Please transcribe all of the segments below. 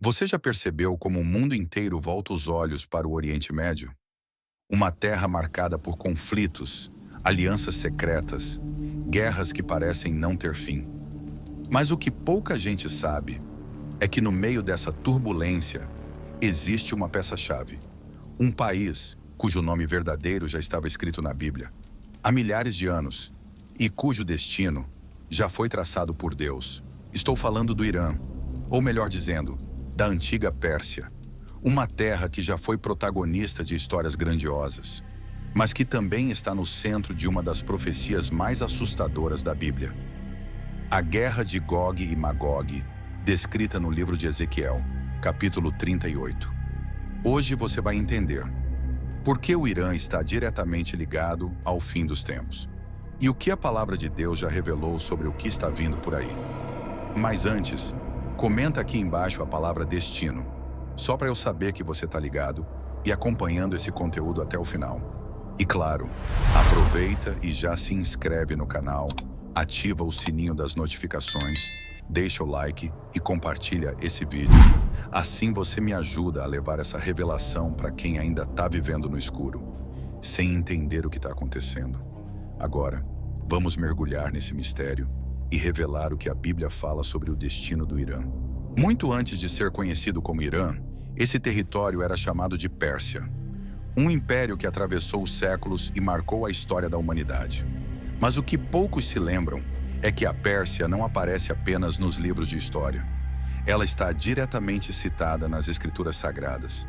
Você já percebeu como o mundo inteiro volta os olhos para o Oriente Médio? Uma terra marcada por conflitos, alianças secretas, guerras que parecem não ter fim. Mas o que pouca gente sabe é que no meio dessa turbulência existe uma peça-chave. Um país cujo nome verdadeiro já estava escrito na Bíblia há milhares de anos e cujo destino já foi traçado por Deus. Estou falando do Irã, ou melhor dizendo, da antiga Pérsia, uma terra que já foi protagonista de histórias grandiosas, mas que também está no centro de uma das profecias mais assustadoras da Bíblia. A guerra de Gog e Magog, descrita no livro de Ezequiel, capítulo 38. Hoje você vai entender por que o Irã está diretamente ligado ao fim dos tempos e o que a palavra de Deus já revelou sobre o que está vindo por aí. Mas antes, comenta aqui embaixo a palavra destino, só para eu saber que você está ligado e acompanhando esse conteúdo até o final. E claro, aproveita e já se inscreve no canal, ativa o sininho das notificações, deixa o like e compartilha esse vídeo. Assim você me ajuda a levar essa revelação para quem ainda está vivendo no escuro, sem entender o que está acontecendo. Agora, vamos mergulhar nesse mistério e revelar o que a Bíblia fala sobre o destino do Irã. Muito antes de ser conhecido como Irã, esse território era chamado de Pérsia, um império que atravessou os séculos e marcou a história da humanidade. Mas o que poucos se lembram é que a Pérsia não aparece apenas nos livros de história. Ela está diretamente citada nas Escrituras Sagradas,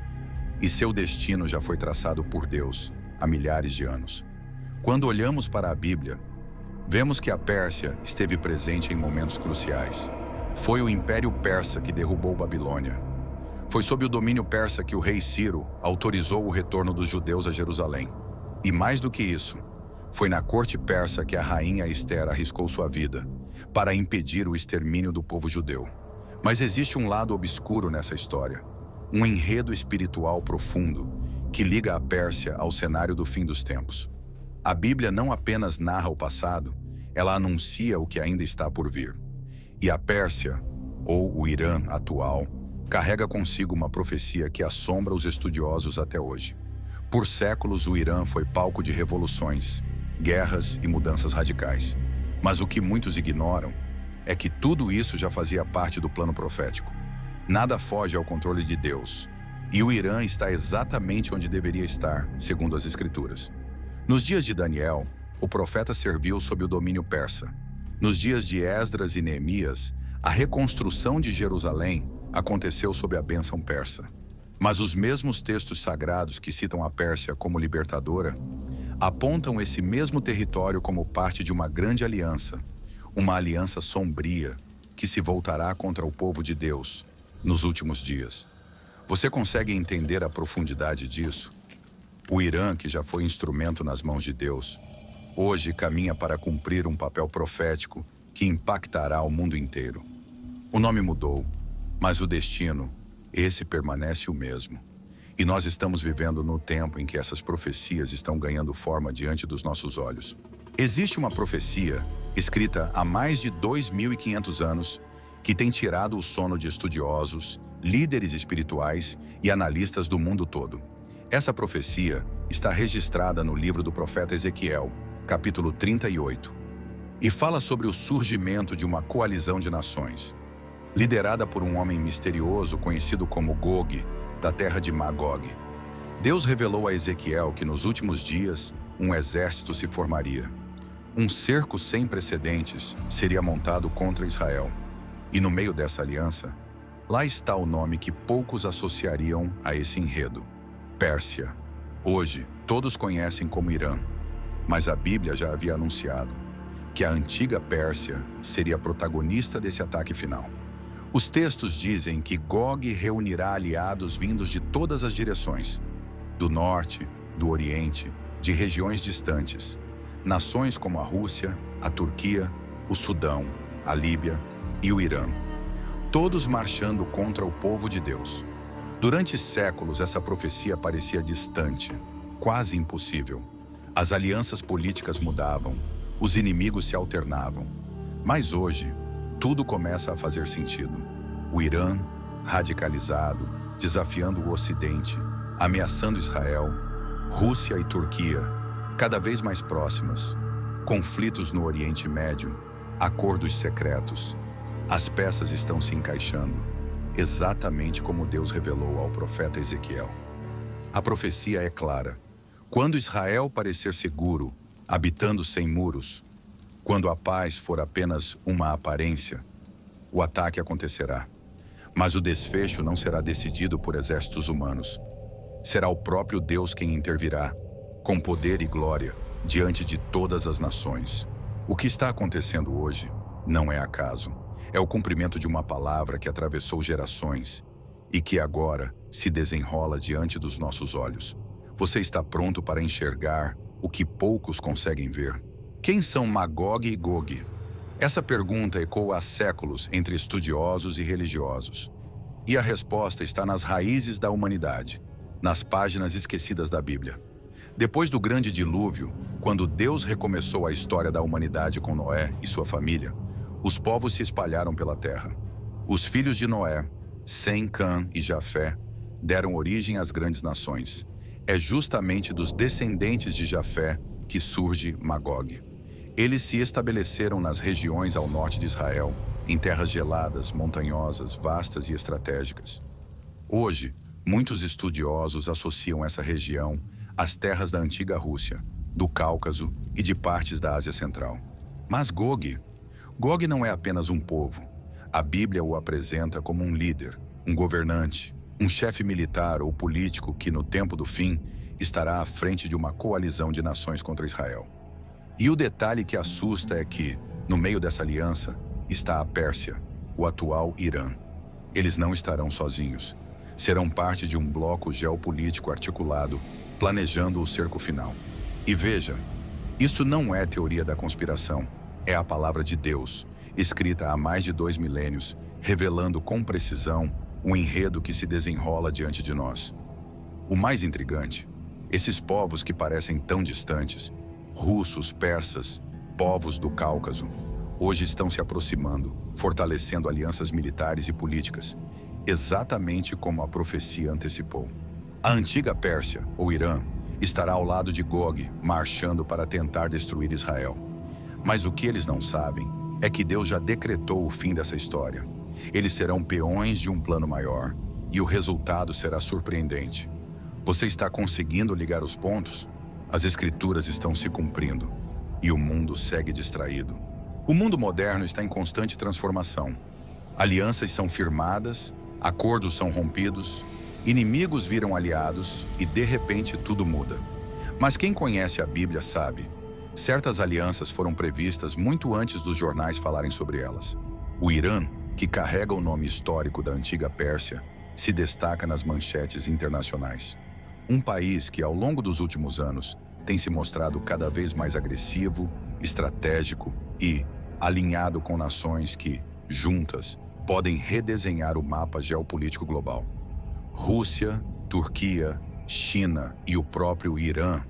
e seu destino já foi traçado por Deus há milhares de anos. Quando olhamos para a Bíblia, vemos que a Pérsia esteve presente em momentos cruciais. Foi o Império Persa que derrubou Babilônia. Foi sob o domínio persa que o rei Ciro autorizou o retorno dos judeus a Jerusalém. E mais do que isso, foi na corte persa que a rainha Ester arriscou sua vida para impedir o extermínio do povo judeu. Mas existe um lado obscuro nessa história, um enredo espiritual profundo que liga a Pérsia ao cenário do fim dos tempos. A Bíblia não apenas narra o passado, ela anuncia o que ainda está por vir. E a Pérsia, ou o Irã atual, carrega consigo uma profecia que assombra os estudiosos até hoje. Por séculos, o Irã foi palco de revoluções, guerras e mudanças radicais. Mas o que muitos ignoram é que tudo isso já fazia parte do plano profético. Nada foge ao controle de Deus. E o Irã está exatamente onde deveria estar, segundo as Escrituras. Nos dias de Daniel, o profeta serviu sob o domínio persa. Nos dias de Esdras e Neemias, a reconstrução de Jerusalém aconteceu sob a bênção persa. Mas os mesmos textos sagrados que citam a Pérsia como libertadora apontam esse mesmo território como parte de uma grande aliança, uma aliança sombria que se voltará contra o povo de Deus nos últimos dias. Você consegue entender a profundidade disso? O Irã, que já foi instrumento nas mãos de Deus, hoje caminha para cumprir um papel profético que impactará o mundo inteiro. O nome mudou, mas o destino, esse permanece o mesmo. E nós estamos vivendo no tempo em que essas profecias estão ganhando forma diante dos nossos olhos. Existe uma profecia, escrita há mais de 2.500 anos, que tem tirado o sono de estudiosos, líderes espirituais e analistas do mundo todo. Essa profecia está registrada no livro do profeta Ezequiel, capítulo 38, e fala sobre o surgimento de uma coalizão de nações, liderada por um homem misterioso conhecido como Gog, da terra de Magog. Deus revelou a Ezequiel que nos últimos dias um exército se formaria. Um cerco sem precedentes seria montado contra Israel. E no meio dessa aliança, lá está o nome que poucos associariam a esse enredo: Pérsia. Hoje, todos conhecem como Irã, mas a Bíblia já havia anunciado que a antiga Pérsia seria protagonista desse ataque final. Os textos dizem que Gog reunirá aliados vindos de todas as direções, do norte, do oriente, de regiões distantes, nações como a Rússia, a Turquia, o Sudão, a Líbia e o Irã, todos marchando contra o povo de Deus. Durante séculos, essa profecia parecia distante, quase impossível. As alianças políticas mudavam, os inimigos se alternavam. Mas hoje, tudo começa a fazer sentido. O Irã, radicalizado, desafiando o Ocidente, ameaçando Israel, Rússia e Turquia, cada vez mais próximas, conflitos no Oriente Médio, acordos secretos. As peças estão se encaixando, exatamente como Deus revelou ao profeta Ezequiel. A profecia é clara. Quando Israel parecer seguro, habitando sem muros, quando a paz for apenas uma aparência, o ataque acontecerá. Mas o desfecho não será decidido por exércitos humanos. Será o próprio Deus quem intervirá, com poder e glória, diante de todas as nações. O que está acontecendo hoje não é acaso. É o cumprimento de uma palavra que atravessou gerações e que agora se desenrola diante dos nossos olhos. Você está pronto para enxergar o que poucos conseguem ver? Quem são Magog e Gog? Essa pergunta ecoa há séculos entre estudiosos e religiosos. E a resposta está nas raízes da humanidade, nas páginas esquecidas da Bíblia. Depois do grande dilúvio, quando Deus recomeçou a história da humanidade com Noé e sua família, os povos se espalharam pela terra. Os filhos de Noé, Sem, Cã e Jafé, deram origem às grandes nações. É justamente dos descendentes de Jafé que surge Magog. Eles se estabeleceram nas regiões ao norte de Israel, em terras geladas, montanhosas, vastas e estratégicas. Hoje, muitos estudiosos associam essa região às terras da antiga Rússia, do Cáucaso e de partes da Ásia Central. Mas Gog não é apenas um povo. A Bíblia o apresenta como um líder, um governante, um chefe militar ou político que, no tempo do fim, estará à frente de uma coalizão de nações contra Israel. E o detalhe que assusta é que, no meio dessa aliança, está a Pérsia, o atual Irã. Eles não estarão sozinhos. Serão parte de um bloco geopolítico articulado, planejando o cerco final. E veja, isso não é teoria da conspiração, é a palavra de Deus, escrita há mais de 2 milênios, revelando com precisão o enredo que se desenrola diante de nós. O mais intrigante, esses povos que parecem tão distantes, russos, persas, povos do Cáucaso, hoje estão se aproximando, fortalecendo alianças militares e políticas, exatamente como a profecia antecipou. A antiga Pérsia, ou Irã, estará ao lado de Gog, marchando para tentar destruir Israel. Mas o que eles não sabem é que Deus já decretou o fim dessa história. Eles serão peões de um plano maior, e o resultado será surpreendente. Você está conseguindo ligar os pontos? As escrituras estão se cumprindo, e o mundo segue distraído. O mundo moderno está em constante transformação. Alianças são firmadas, acordos são rompidos, inimigos viram aliados e, de repente, tudo muda. Mas quem conhece a Bíblia sabe, certas alianças foram previstas muito antes dos jornais falarem sobre elas. O Irã, que carrega o nome histórico da antiga Pérsia, se destaca nas manchetes internacionais. Um país que, ao longo dos últimos anos, tem se mostrado cada vez mais agressivo, estratégico e alinhado com nações que, juntas, podem redesenhar o mapa geopolítico global. Rússia, Turquia, China e o próprio Irã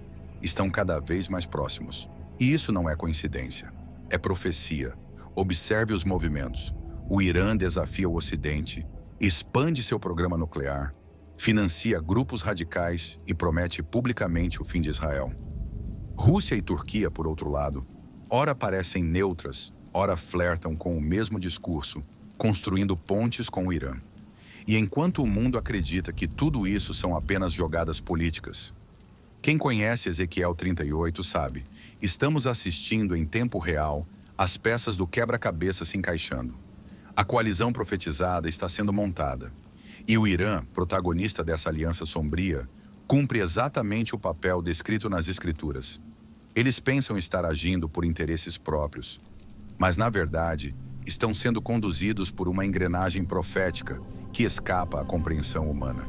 estão cada vez mais próximos. E isso não é coincidência, é profecia. Observe os movimentos. O Irã desafia o Ocidente, expande seu programa nuclear, financia grupos radicais e promete publicamente o fim de Israel. Rússia e Turquia, por outro lado, ora parecem neutras, ora flertam com o mesmo discurso, construindo pontes com o Irã. E enquanto o mundo acredita que tudo isso são apenas jogadas políticas, quem conhece Ezequiel 38 sabe, estamos assistindo em tempo real as peças do quebra-cabeça se encaixando. A coalizão profetizada está sendo montada. E o Irã, protagonista dessa aliança sombria, cumpre exatamente o papel descrito nas Escrituras. Eles pensam estar agindo por interesses próprios, mas, na verdade, estão sendo conduzidos por uma engrenagem profética que escapa à compreensão humana.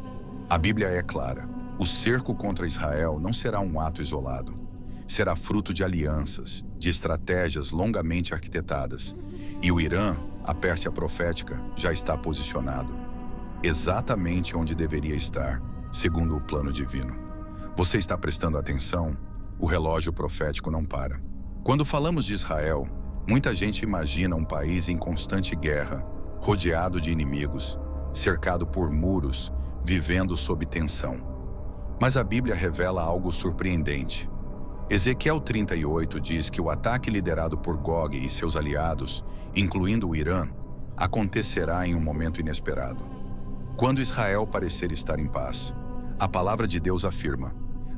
A Bíblia é clara. O cerco contra Israel não será um ato isolado. Será fruto de alianças, de estratégias longamente arquitetadas. E o Irã, a Pérsia profética, já está posicionado exatamente onde deveria estar, segundo o plano divino. Você está prestando atenção? O relógio profético não para. Quando falamos de Israel, muita gente imagina um país em constante guerra, rodeado de inimigos, cercado por muros, vivendo sob tensão. Mas a Bíblia revela algo surpreendente. Ezequiel 38 diz que o ataque liderado por Gog e seus aliados, incluindo o Irã, acontecerá em um momento inesperado. Quando Israel parecer estar em paz, a palavra de Deus afirma: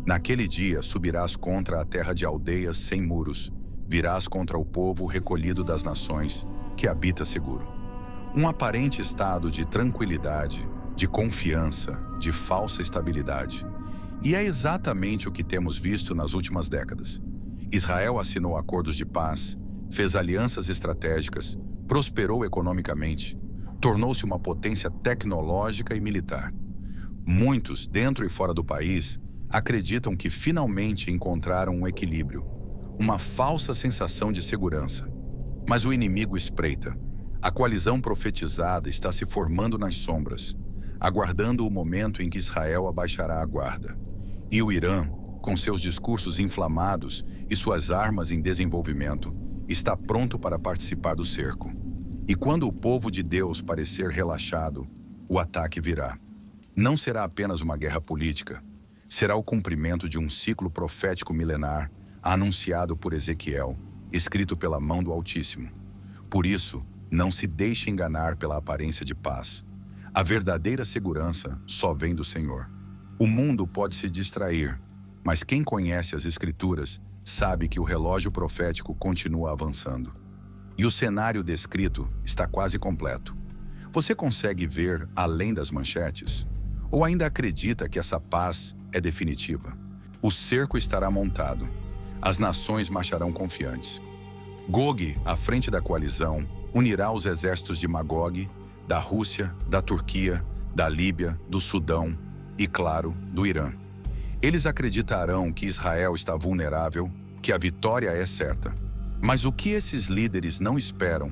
naquele dia subirás contra a terra de aldeias sem muros, virás contra o povo recolhido das nações, que habita seguro. Um aparente estado de tranquilidade, de confiança, de falsa estabilidade. E é exatamente o que temos visto nas últimas décadas. Israel assinou acordos de paz, fez alianças estratégicas, prosperou economicamente, tornou-se uma potência tecnológica e militar. Muitos, dentro e fora do país, acreditam que finalmente encontraram um equilíbrio, uma falsa sensação de segurança. Mas o inimigo espreita. A coalizão profetizada está se formando nas sombras, aguardando o momento em que Israel abaixará a guarda. E o Irã, com seus discursos inflamados e suas armas em desenvolvimento, está pronto para participar do cerco. E quando o povo de Deus parecer relaxado, o ataque virá. Não será apenas uma guerra política, será o cumprimento de um ciclo profético milenar, anunciado por Ezequiel, escrito pela mão do Altíssimo. Por isso, não se deixe enganar pela aparência de paz. A verdadeira segurança só vem do Senhor. O mundo pode se distrair, mas quem conhece as Escrituras sabe que o relógio profético continua avançando. E o cenário descrito está quase completo. Você consegue ver além das manchetes? Ou ainda acredita que essa paz é definitiva? O cerco estará montado. As nações marcharão confiantes. Gog, à frente da coalizão, unirá os exércitos de Magog, da Rússia, da Turquia, da Líbia, do Sudão e, claro, do Irã. Eles acreditarão que Israel está vulnerável, que a vitória é certa. Mas o que esses líderes não esperam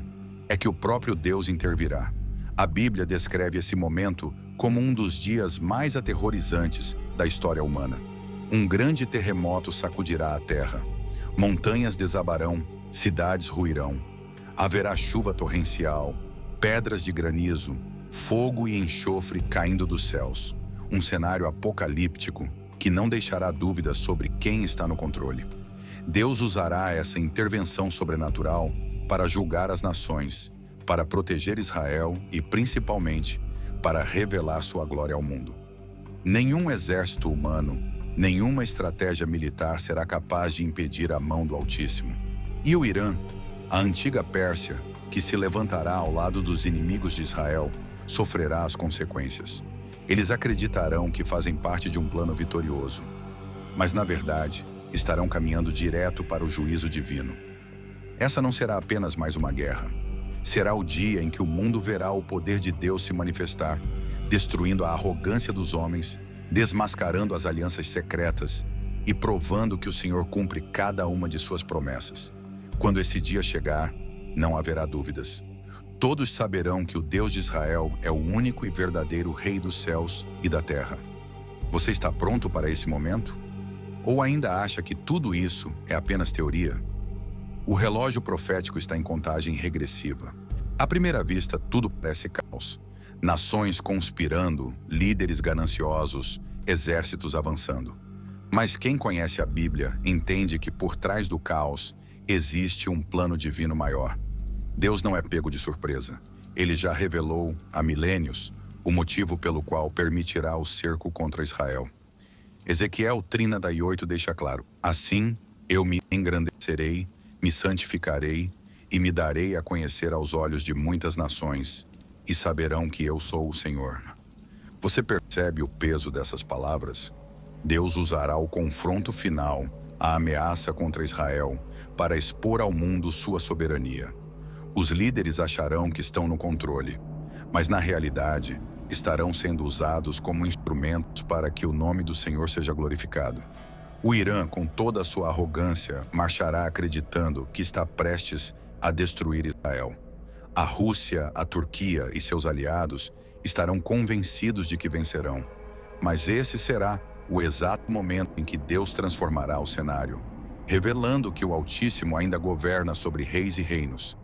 é que o próprio Deus intervirá. A Bíblia descreve esse momento como um dos dias mais aterrorizantes da história humana. Um grande terremoto sacudirá a terra. Montanhas desabarão, cidades ruirão. Haverá chuva torrencial, pedras de granizo, fogo e enxofre caindo dos céus. Um cenário apocalíptico que não deixará dúvidas sobre quem está no controle. Deus usará essa intervenção sobrenatural para julgar as nações, para proteger Israel e, principalmente, para revelar sua glória ao mundo. Nenhum exército humano, nenhuma estratégia militar será capaz de impedir a mão do Altíssimo. E o Irã, a antiga Pérsia, que se levantará ao lado dos inimigos de Israel, sofrerá as consequências. Eles acreditarão que fazem parte de um plano vitorioso, mas, na verdade, estarão caminhando direto para o juízo divino. Essa não será apenas mais uma guerra. Será o dia em que o mundo verá o poder de Deus se manifestar, destruindo a arrogância dos homens, desmascarando as alianças secretas e provando que o Senhor cumpre cada uma de suas promessas. Quando esse dia chegar, não haverá dúvidas. Todos saberão que o Deus de Israel é o único e verdadeiro Rei dos céus e da terra. Você está pronto para esse momento? Ou ainda acha que tudo isso é apenas teoria? O relógio profético está em contagem regressiva. À primeira vista, tudo parece caos. Nações conspirando, líderes gananciosos, exércitos avançando. Mas quem conhece a Bíblia entende que por trás do caos existe um plano divino maior. Deus não é pego de surpresa. Ele já revelou há milênios o motivo pelo qual permitirá o cerco contra Israel. Ezequiel 38 deixa claro: assim eu me engrandecerei, me santificarei e me darei a conhecer aos olhos de muitas nações, e saberão que eu sou o Senhor. Você percebe o peso dessas palavras? Deus usará o confronto final, a ameaça contra Israel, para expor ao mundo sua soberania. Os líderes acharão que estão no controle, mas na realidade estarão sendo usados como instrumentos para que o nome do Senhor seja glorificado. O Irã, com toda a sua arrogância, marchará acreditando que está prestes a destruir Israel. A Rússia, a Turquia e seus aliados estarão convencidos de que vencerão. Mas esse será o exato momento em que Deus transformará o cenário, revelando que o Altíssimo ainda governa sobre reis e reinos.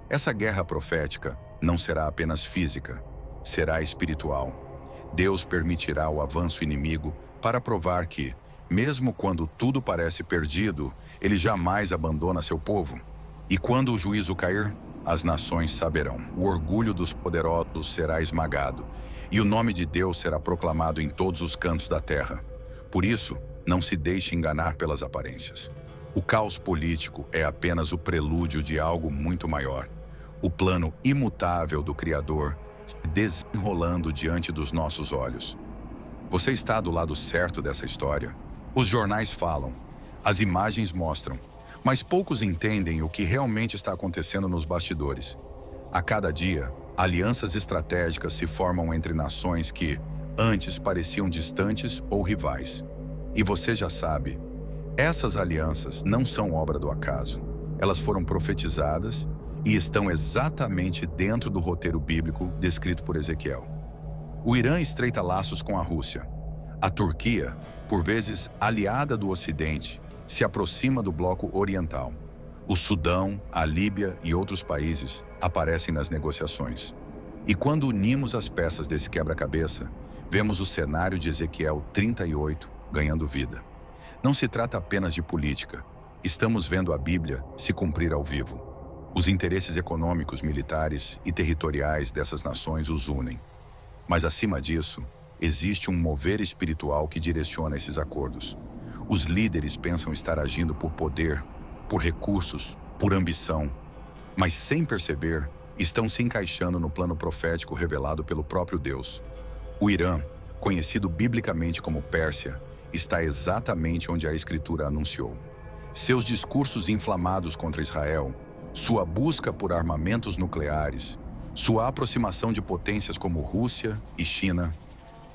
Essa guerra profética não será apenas física, será espiritual. Deus permitirá o avanço inimigo para provar que, mesmo quando tudo parece perdido, ele jamais abandona seu povo. E quando o juízo cair, as nações saberão. O orgulho dos poderosos será esmagado, e o nome de Deus será proclamado em todos os cantos da terra. Por isso, não se deixe enganar pelas aparências. O caos político é apenas o prelúdio de algo muito maior. O plano imutável do Criador se desenrolando diante dos nossos olhos. Você está do lado certo dessa história. Os jornais falam, as imagens mostram, mas poucos entendem o que realmente está acontecendo nos bastidores. A cada dia, alianças estratégicas se formam entre nações que, antes, pareciam distantes ou rivais. E você já sabe, essas alianças não são obra do acaso. Elas foram profetizadas e estão exatamente dentro do roteiro bíblico descrito por Ezequiel. O Irã estreita laços com a Rússia. A Turquia, por vezes aliada do Ocidente, se aproxima do bloco oriental. O Sudão, a Líbia e outros países aparecem nas negociações. E quando unimos as peças desse quebra-cabeça, vemos o cenário de Ezequiel 38 ganhando vida. Não se trata apenas de política. Estamos vendo a Bíblia se cumprir ao vivo. Os interesses econômicos, militares e territoriais dessas nações os unem. Mas, acima disso, existe um mover espiritual que direciona esses acordos. Os líderes pensam estar agindo por poder, por recursos, por ambição, mas, sem perceber, estão se encaixando no plano profético revelado pelo próprio Deus. O Irã, conhecido biblicamente como Pérsia, está exatamente onde a Escritura anunciou. Seus discursos inflamados contra Israel, sua busca por armamentos nucleares, sua aproximação de potências como Rússia e China,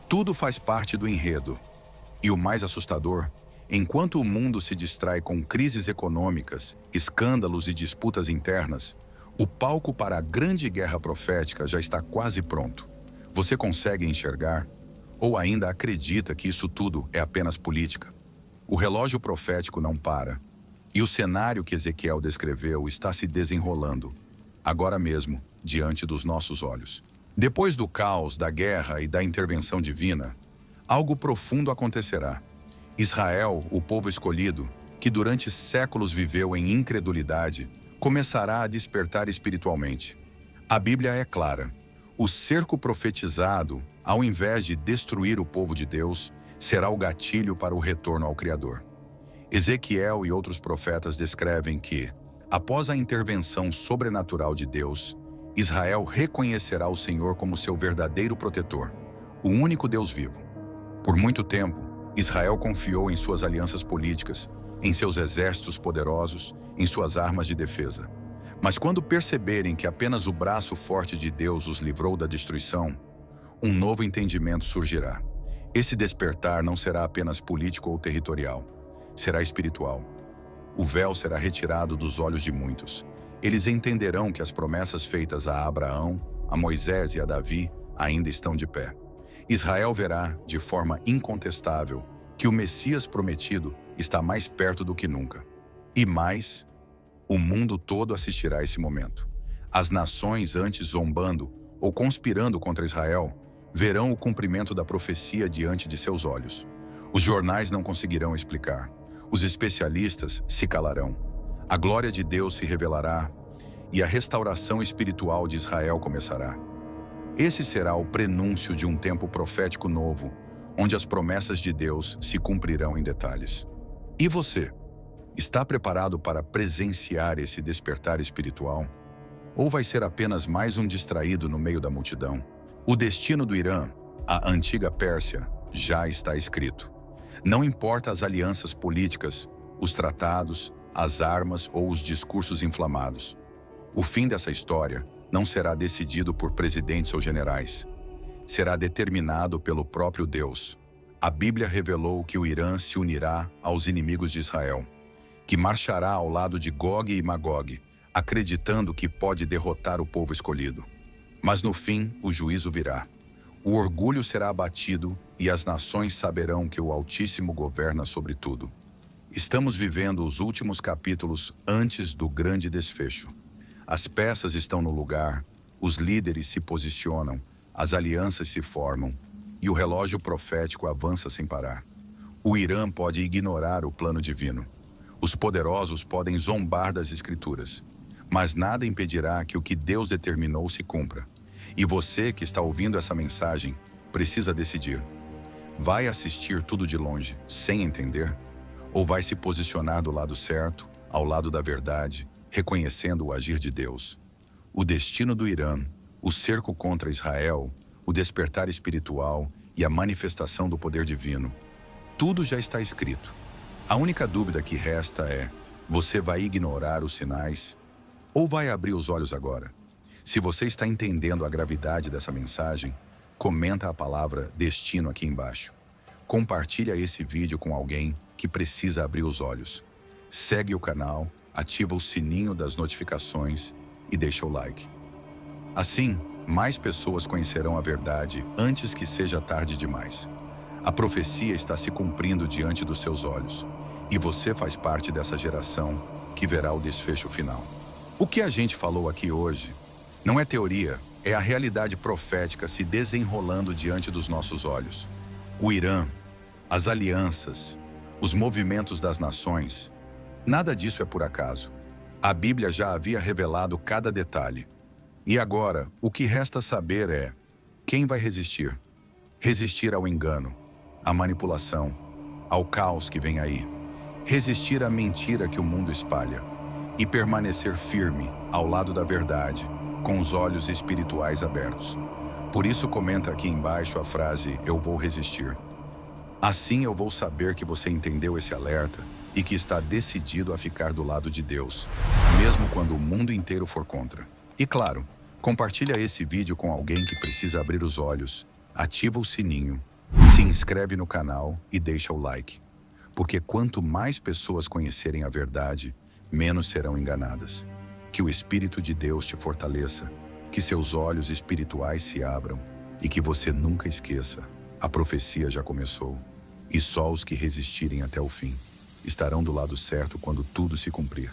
tudo faz parte do enredo. E o mais assustador, enquanto o mundo se distrai com crises econômicas, escândalos e disputas internas, o palco para a grande guerra profética já está quase pronto. Você consegue enxergar? Ou ainda acredita que isso tudo é apenas política? O relógio profético não para. E o cenário que Ezequiel descreveu está se desenrolando, agora mesmo, diante dos nossos olhos. Depois do caos, da guerra e da intervenção divina, algo profundo acontecerá. Israel, o povo escolhido, que durante séculos viveu em incredulidade, começará a despertar espiritualmente. A Bíblia é clara. O cerco profetizado, ao invés de destruir o povo de Deus, será o gatilho para o retorno ao Criador. Ezequiel e outros profetas descrevem que, após a intervenção sobrenatural de Deus, Israel reconhecerá o Senhor como seu verdadeiro protetor, o único Deus vivo. Por muito tempo, Israel confiou em suas alianças políticas, em seus exércitos poderosos, em suas armas de defesa. Mas quando perceberem que apenas o braço forte de Deus os livrou da destruição, um novo entendimento surgirá. Esse despertar não será apenas político ou territorial, será espiritual. O véu será retirado dos olhos de muitos. Eles entenderão que as promessas feitas a Abraão, a Moisés e a Davi ainda estão de pé. Israel verá, de forma incontestável, que o Messias prometido está mais perto do que nunca. E mais, o mundo todo assistirá a esse momento. As nações antes zombando ou conspirando contra Israel verão o cumprimento da profecia diante de seus olhos. Os jornais não conseguirão explicar. Os especialistas se calarão. A glória de Deus se revelará e a restauração espiritual de Israel começará. Esse será o prenúncio de um tempo profético novo, onde as promessas de Deus se cumprirão em detalhes. E você? Está preparado para presenciar esse despertar espiritual? Ou vai ser apenas mais um distraído no meio da multidão? O destino do Irã, a antiga Pérsia, já está escrito. Não importa as alianças políticas, os tratados, as armas ou os discursos inflamados. O fim dessa história não será decidido por presidentes ou generais. Será determinado pelo próprio Deus. A Bíblia revelou que o Irã se unirá aos inimigos de Israel, que marchará ao lado de Gog e Magog, acreditando que pode derrotar o povo escolhido. Mas no fim, o juízo virá. O orgulho será abatido e as nações saberão que o Altíssimo governa sobre tudo. Estamos vivendo os últimos capítulos antes do grande desfecho. As peças estão no lugar, os líderes se posicionam, as alianças se formam e o relógio profético avança sem parar. O Irã pode ignorar o plano divino. Os poderosos podem zombar das escrituras, mas nada impedirá que o que Deus determinou se cumpra. E você que está ouvindo essa mensagem precisa decidir. Vai assistir tudo de longe, sem entender? Ou vai se posicionar do lado certo, ao lado da verdade, reconhecendo o agir de Deus? O destino do Irã, o cerco contra Israel, o despertar espiritual e a manifestação do poder divino, tudo já está escrito. A única dúvida que resta é: você vai ignorar os sinais ou vai abrir os olhos agora? Se você está entendendo a gravidade dessa mensagem, comenta a palavra destino aqui embaixo. Compartilha esse vídeo com alguém que precisa abrir os olhos. Segue o canal, ativa o sininho das notificações e deixa o like. Assim, mais pessoas conhecerão a verdade antes que seja tarde demais. A profecia está se cumprindo diante dos seus olhos, e você faz parte dessa geração que verá o desfecho final. O que a gente falou aqui hoje não é teoria, é a realidade profética se desenrolando diante dos nossos olhos. O Irã, as alianças, os movimentos das nações, nada disso é por acaso. A Bíblia já havia revelado cada detalhe. E agora, o que resta saber é: quem vai resistir? Resistir ao engano, à manipulação, ao caos que vem aí. Resistir à mentira que o mundo espalha. E permanecer firme ao lado da verdade, com os olhos espirituais abertos. Por isso comenta aqui embaixo a frase: eu vou resistir. Assim eu vou saber que você entendeu esse alerta e que está decidido a ficar do lado de Deus, mesmo quando o mundo inteiro for contra. E claro, compartilha esse vídeo com alguém que precisa abrir os olhos, ativa o sininho, se inscreve no canal e deixa o like. Porque quanto mais pessoas conhecerem a verdade, menos serão enganadas. Que o Espírito de Deus te fortaleça, que seus olhos espirituais se abram e que você nunca esqueça: a profecia já começou, e só os que resistirem até o fim estarão do lado certo quando tudo se cumprir.